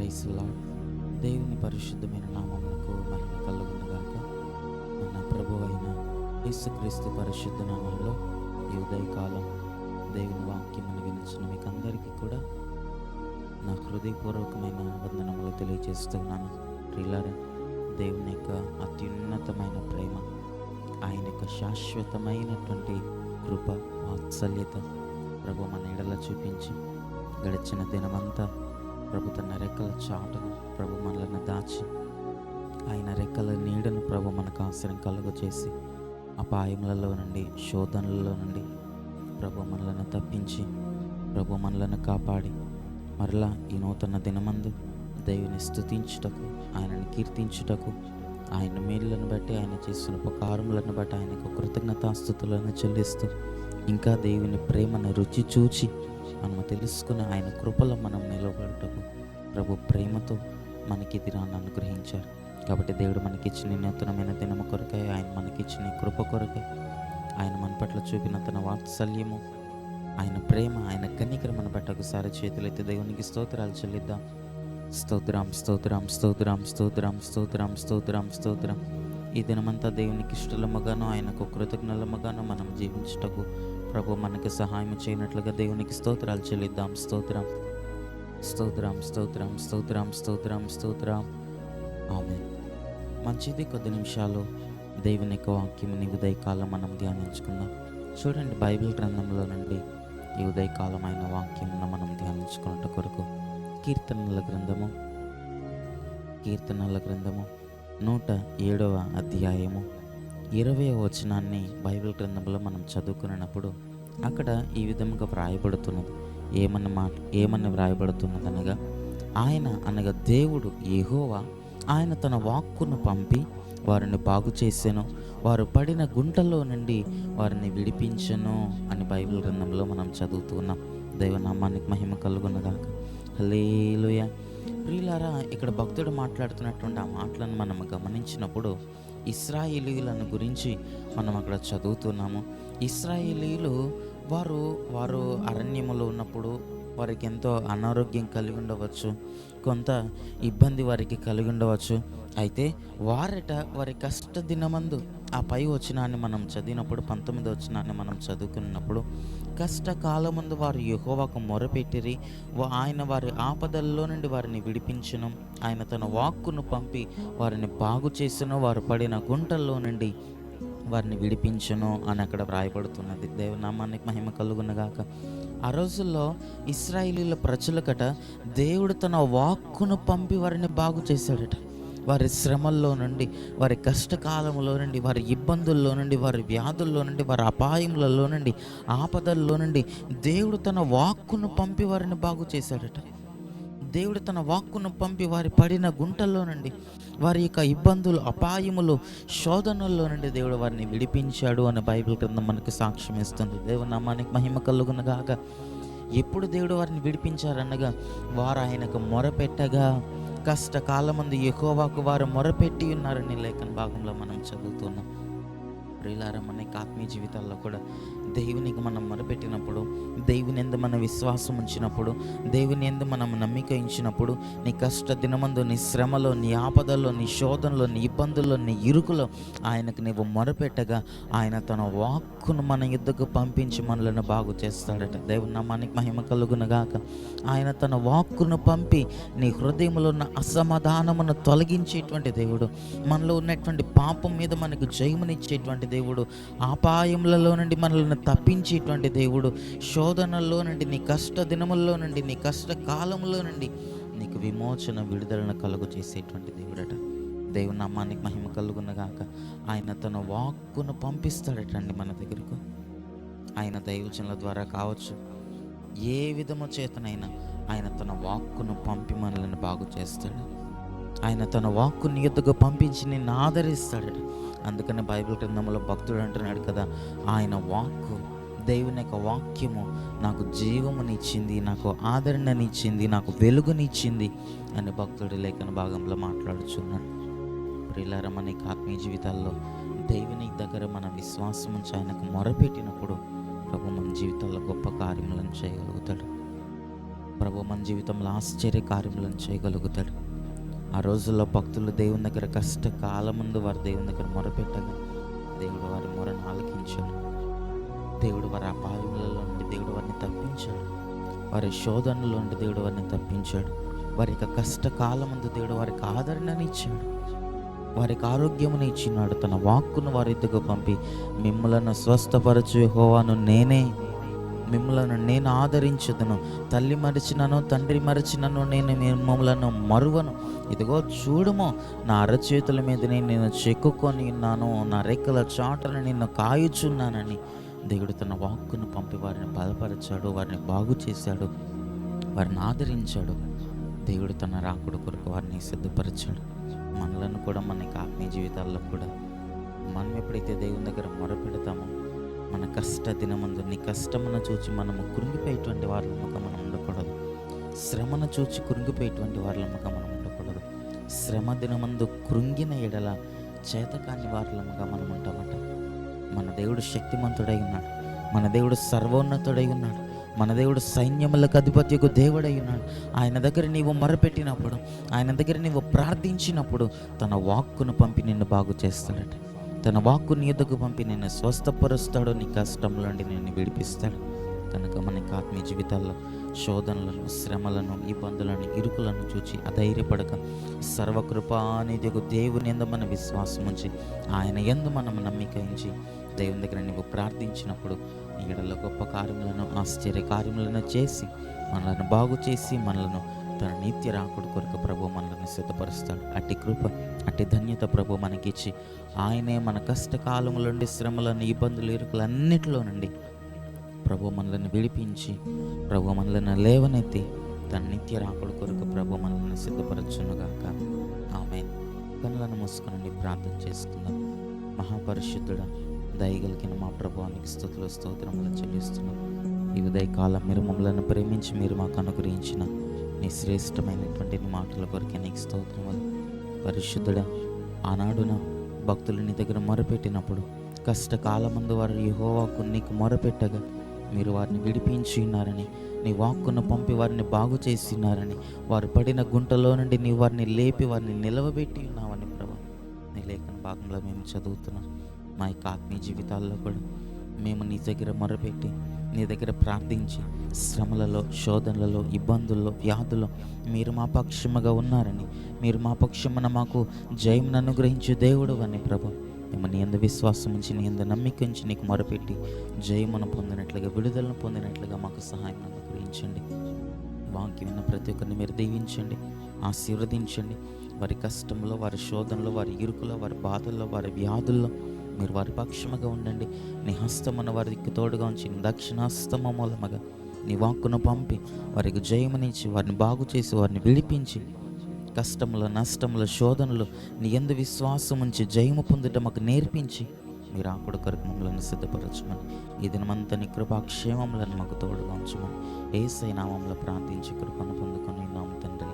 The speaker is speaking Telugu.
Praise lord. దేవుని పరిశుద్ధమైన నామమునకు మహిమ కలుగునుగాక. మన ప్రభు అయిన యేసుక్రీస్తు పరిశుద్ధ నామంలో ఈ ఉదయకాలం దేవుని వాక్యమును వినిచిన మీకు అందరికీ కూడా నా హృదయపూర్వకమైన వందనములు తెలియజేస్తున్నాను. ప్రియులారా, దేవుని యొక్క అత్యున్నతమైన ప్రేమ, ఆయన యొక్క శాశ్వతమైనటువంటి కృప, వాత్సల్యత ప్రభు మన ఎడల చూపించి గడిచిన దినమంతా ప్రభు తన రెక్కల చాటును ప్రభు మనలను దాచి, ఆయన రెక్కల నీడను ప్రభు మనకు ఆశ్రయం కలుగజేసి, అపాయములలో నుండి, శోధనలలో నుండి ప్రభు మనలను తప్పించి, ప్రభు మనలను కాపాడి, మరలా ఈ నూతన దినమందు దేవుని స్తుతించుటకు, ఆయనను కీర్తించుటకు, ఆయన మేలులను బట్టి, ఆయన చేసిన ఉపకారములను బట్టి ఆయనకు కృతజ్ఞతాస్తుతులను చెల్లిస్తూ, ఇంకా దేవుని ప్రేమను రుచి చూచి మనము తెలుసుకుని ఆయన కృపలో మనం నిలబడటకు ప్రభు ప్రేమతో మనకి దినాన్ని అనుగ్రహించారు. కాబట్టి దేవుడు మనకిచ్చిన నూతనమైన దినము కొరకై, ఆయన మనకిచ్చిన కృప కొరకై, ఆయన మన పట్ల చూపిన తన వాత్సల్యము, ఆయన ప్రేమ, ఆయన కనికరమను బట్టి ఒకసారి చేతులైతే దేవునికి స్తోత్రాలు చెల్లిద్దాం. స్తోత్రం, స్తోత్రం, స్తోత్రం, స్తోత్రం, స్తోత్రం, స్తోత్రం, స్తోత్రం. ఈ దినమంతా దేవునికి ఇష్టలముగాను, ఆయనకు కృతజ్ఞలముగాను మనం జీవించుటకు ప్రభు మనకి సహాయం చేయనట్లుగా దేవునికి స్తోత్రాలు చెల్లిద్దాం. స్తోత్రం, స్తోత్రం, స్తోత్రం, స్తోత్రం, స్తోత్రం, స్తోత్రం. ఆమేన్. మంచిది, కొద్ది నిమిషాలు దేవుని యొక్క వాక్యముని ఉదయకాలం మనం ధ్యానించుకుందాం. చూడండి, బైబిల్ గ్రంథంలో నుండి ఈ ఉదయకాలమైన వాక్యమును మనం ధ్యానించుకున్నట్టు కొరకు కీర్తనల గ్రంథము 107వ అధ్యాయము 20వ వచనాన్ని బైబిల్ గ్రంథంలో మనం చదువుకున్నప్పుడు అక్కడ ఈ విధముగా వ్రాయబడుతున్నది. ఏమని వ్రాయబడుతున్నది అనగా, ఆయన అనగా దేవుడు యెహోవా ఆయన తన వాక్కును పంపి వారిని బాగు చేసెను, వారు పడిన గుంటల్లో నుండి వారిని విడిపించెను అని బైబిల్ గ్రంథంలో మనం చదువుతున్నాం. దైవనామానికి మహిమ కలుగునగాక. హల్లెలూయా. ప్రియులారా, ఇక్కడ భక్తుడు మాట్లాడుతున్నటువంటి ఆ మాటలను మనం గమనించినప్పుడు ఇశ్రాయేలీయులను గురించి మనం అక్కడ చదువుతున్నాము. ఇశ్రాయేలీయులు వారు అరణ్యములో ఉన్నప్పుడు వారికి ఎంతో అనారోగ్యం కలిగి ఉండవచ్చు, కొంత ఇబ్బంది వారికి కలిగి ఉండవచ్చు. అయితే వారి కష్ట దినమందు ఆ పై వచనాన్ని మనం చదివినప్పుడు, 19వ వచనాన్ని మనం చదువుకున్నప్పుడు, కష్టకాలమందు వారు యెహోవాకు మొరపెట్టిరి, ఆయన వారి ఆపదల్లో నుండి వారిని విడిపించును, ఆయన తన వాక్కును పంపి వారిని బాగు చేసెను, వారు పడిన గుంటల్లో నుండి వారిని విడిపించును అని అక్కడ వ్రాయబడుతున్నది. దేవునామానికి మహిమ కలుగునగాక. ఆ రోజుల్లో ఇశ్రాయేలీయుల ప్రజలకట దేవుడు తన వాక్కును పంపి వారిని బాగు చేశాడట. వారి శ్రమల్లో నుండి, వారి కష్టకాలంలో నుండి, వారి ఇబ్బందుల్లో నుండి, వారి వ్యాధుల్లో నుండి, వారి అపాయములలో నుండి, ఆపదల్లో నుండి దేవుడు తన వాక్కును పంపి వారిని బాగు చేశాడట. దేవుడు తన వాక్కును పంపి వారి పడిన గుంటల్లో నుండి, వారి యొక్క ఇబ్బందులు, అపాయములు, శోధనల్లో నుండి దేవుడు వారిని విడిపించాడు అని బైబిల్ గ్రంథం మనకు సాక్ష్యం ఇస్తుంది. దేవుని నామానికి మహిమ కలుగునగాక. ఎప్పుడు దేవుడు వారిని విడిపించారనగా, వారు ఆయనకు మొరపెట్టగా, కష్టకాలమందు యెహోవాకు వారు మొరపెట్టి ఉన్నారని లేఖన భాగంలో మనం చదువుతున్నాం. ప్రియులారా, మనకి ఆత్మీయ జీవితాల్లో కూడా దేవునికి మనం మొరపెట్టినప్పుడు, దేవుని యందు మన విశ్వాసం ఉంచినప్పుడు, దేవుని యందు మనం నమ్మిక ఉంచినప్పుడు, నీ కష్ట దినమందు, నీ శ్రమలో, నీ ఆపదల్లో, నీ శోధనలో, నీ ఇబ్బందుల్లో, నీ ఇరుకులో ఆయనకు నీవు మొరపెట్టగా ఆయన తన వాక్కును మన యుద్ధకు పంపించి మనలను బాగు చేస్తాడట. దేవుని నామానికి మహిమ కలుగునగాక. ఆయన తన వాక్కును పంపి నీ హృదయంలో ఉన్న అసమాధానమును తొలగించేటువంటి దేవుడు, మనలో ఉన్నటువంటి పాపం మీద మనకు జయమునిచ్చేటువంటి దేవుడు, అపాయములలో నుండి మనల్ని తప్పించేటువంటి దేవుడు, శోధనల్లో నుండి, నీ కష్ట దినముల్లో నుండి, నీ కష్ట కాలంలో నుండి నీకు విమోచన, విడుదలను కలుగు చేసేటువంటి దేవుడట. దేవుని నామానికి మహిమ కలుగునగాక. ఆయన తన వాక్కును పంపిస్తాడటండి మన దగ్గరకు. ఆయన దైవజనుల ద్వారా కావచ్చు, ఏ విధము చేతనైనా ఆయన తన వాక్కును పంపి మనల్ని బాగు చేస్తాడు. ఆయన తన వాక్కుని ఎద్దుకు పంపించి నిన్ను ఆదరిస్తాడట. అందుకని బైబిల్ గ్రంథంలో భక్తుడు అంటున్నాడు కదా, ఆయన వాక్కు, దేవుని యొక్క వాక్యము నాకు జీవమునిచ్చింది, నాకు ఆదరణనిచ్చింది, నాకు వెలుగునిచ్చింది అని భక్తుడి లేఖన భాగంలో మాట్లాడుచున్నాడు. ప్రియులారా, మనకి ఆత్మీయ జీవితాల్లో దేవుని దగ్గర మన విశ్వాసం ఉంచి ఆయనకు మొరపెట్టినప్పుడు ప్రభు మన జీవితాల్లో గొప్ప కార్యములను చేయగలుగుతాడు. ప్రభు మన జీవితంలో ఆశ్చర్య కార్యములను చేయగలుగుతాడు. ఆ రోజుల్లో భక్తులు దేవుని దగ్గర కష్టకాలం ముందు వారు దేవుని దగ్గర మొరపెట్టగా దేవుడు వారి మొరను ఆలకించాడు. దేవుడు వారి అపాయములలో నుండి దేవుడు వారిని తప్పించాడు. వారి శోధనలో నుండి దేవుడు వారిని తప్పించాడు. వారి యొక్క కష్టకాలం ముందు దేవుడు వారికి ఆదరణని ఇచ్చాడు. వారికి ఆరోగ్యమును ఇచ్చినాడు. తన వాక్కును వారి ఎద్దుకు పంపి, మిమ్మలను స్వస్థపరచు యెహోవాను నేనే, మిమ్మలను నేను ఆదరించుదును. తల్లి మరిచినను తండ్రి మరిచినను నేను మిమ్మలను మరువను. ఇదిగో చూడుము, నా అరచేతుల మీదనే నేను చెక్కుకొని ఉన్నాను, నా రెక్కల చాటున నిన్ను కాయుచున్నానని దేవుడు తన వాక్కును పంపి వారిని బలపరిచాడు, వారిని బాగు చేశాడు, వారిని ఆదరించాడు. దేవుడు తన రాకుడు కొరకు వారిని సిద్ధపరిచాడు. మనలను కూడా మనకి ఆత్మీయ జీవితాల్లో కూడా మనం ఎప్పుడైతే దేవుని దగ్గర మొరపెడతామో, మన కష్ట దినమందు నీ కష్టమును చూచి మనము కృంగిపోయేటువంటి వారముగా మనం ఉండకూడదు. శ్రమను చూచి కృంగిపోయేటువంటి వారముగా మనం ఉండకూడదు. శ్రమ దినమందు కృంగిన ఎడల చేతకాని వారముగా మనం ఉంటామట. మన దేవుడు శక్తిమంతుడై ఉన్నాడు. మన దేవుడు సర్వోన్నతుడై ఉన్నాడు. మన దేవుడు సైన్యములకు అధిపత్యకు దేవుడై ఉన్నాడు. ఆయన దగ్గర నీవు మొరపెట్టినప్పుడు, ఆయన దగ్గర నీవు ప్రార్థించినప్పుడు తన వాక్కును పంపి నిన్ను బాగు చేస్తాడట. తన వాక్కు నీ యొద్దకు పంపి నిన్ను స్వస్థపరుస్తాడు. నీ కష్టంలో నుండి నిన్ను విడిపిస్తాడు. కనుక మనకి ఆత్మీయ జీవితాల్లో శోధనలను, శ్రమలను, ఇబ్బందులను, ఇరుకులను చూచి అధైర్యపడక సర్వకృపానిధియగు దేవుని యందు మన విశ్వాసం ఉంచి, ఆయన యందు మనం నమ్మిక ఉంచి దేవుని దగ్గర నువ్వు ప్రార్థించినప్పుడు నీ ఎడల గొప్ప కార్యములను, ఆశ్చర్య కార్యములను చేసి మనలను బాగు చేసి మనలను తన నిత్య రాకుడు కొరకు ప్రభు మనల్ని సిద్ధపరుస్తాడు. అట్టి కృప, అట్టి ధన్యత ప్రభు మనకిచ్చి ఆయనే మన కష్టకాలముల నుండి, శ్రమలను, ఇబ్బందులు, ఇరుకులు అన్నిటిలో నుండి ప్రభు మనల్ని విడిపించి, ప్రభు మనల్ని లేవనెత్తి తన నిత్య రాకుడు కొరకు ప్రభు మనల్ని సిద్ధపరచునుగాక. ఆమేన్. కనులను మూసుకుని ప్రార్థన చేసుకుందాం. మహాపరిశుద్ధుడా, దయగలిగిన మా ప్రభువానికి స్తుతులు, స్తోత్రములు చెల్లిస్తున్నాం. ఈ ఉదయకాలం మీరు మమ్మల్ని ప్రేమించి మీరు మాకు అనుగ్రహించిన నీ శ్రేష్టమైనటువంటి మాటల కొరకే నీకు స్తోత్రములు. పరిశుద్ధుడా, ఆనాడున భక్తులు నీ దగ్గర మొరపెట్టినప్పుడు కష్టకాలమందు వారు యెహోవాకు నీకు మొరపెట్టగా మీరు వారిని విడిపించి ఉన్నారని, నీ వాక్కును పంపి వారిని బాగు చేసి ఉన్నారని, వారు పడిన గుంటలో నుండి నీ వారిని లేపి వారిని నిలవబెట్టి ఉన్నావని ప్రభు నీ లేఖన భాగంలో మేము చదువుతున్నాం. మా యొక్క ఆత్మీయ జీవితాల్లో కూడా మేము నీ దగ్గర మొరపెట్టి, నీ దగ్గర ప్రార్థించి, శ్రమలలో, శోధనలలో, ఇబ్బందుల్లో, వ్యాధుల్లో మీరు మా పక్షముగా ఉన్నారని, మీరు మా పక్షమున మాకు జయమును అనుగ్రహించే దేవుడు అని ప్రభు మేము నీ యందు విశ్వాసం ఉంచి, నీ యందు నమ్మిక ఉంచి నీకు మొరపెట్టి జయమును పొందినట్లుగా, విడుదలను పొందినట్లుగా మాకు సహాయం అనుగ్రహించండి. వాక్యం విన్న ప్రతి ఒక్కరిని మీరు దీవించండి, ఆశీర్వదించండి. వారి కష్టంలో, వారి శోధనలో, వారి ఇరుకులో, వారి బాధల్లో, వారి వ్యాధుల్లో మీరు వారి పక్షముగా ఉండండి. నీ హస్తమును వారికి తోడుగా ఉంచి, నీ దక్షిణాస్తమ మూలముగా నీ వాక్కును పంపి వారికి జయమునిచ్చి, వారిని బాగు చేసి, వారిని విడిపించి, కష్టముల, నష్టముల, శోధనలు నీ యందు విశ్వాసం ఉంచి జయము పొందుట మాకు నేర్పించి మీరు ఆకుడు కొరకు మమ్మల్ని సిద్ధపరచమని, ఈ దినమంతా నీ కృపాక్షేమములను మాకు తోడుగా ఉంచమని యేసయ్య నామములో ప్రార్థించి కృపను పొందుకొని నామ తండ్రి.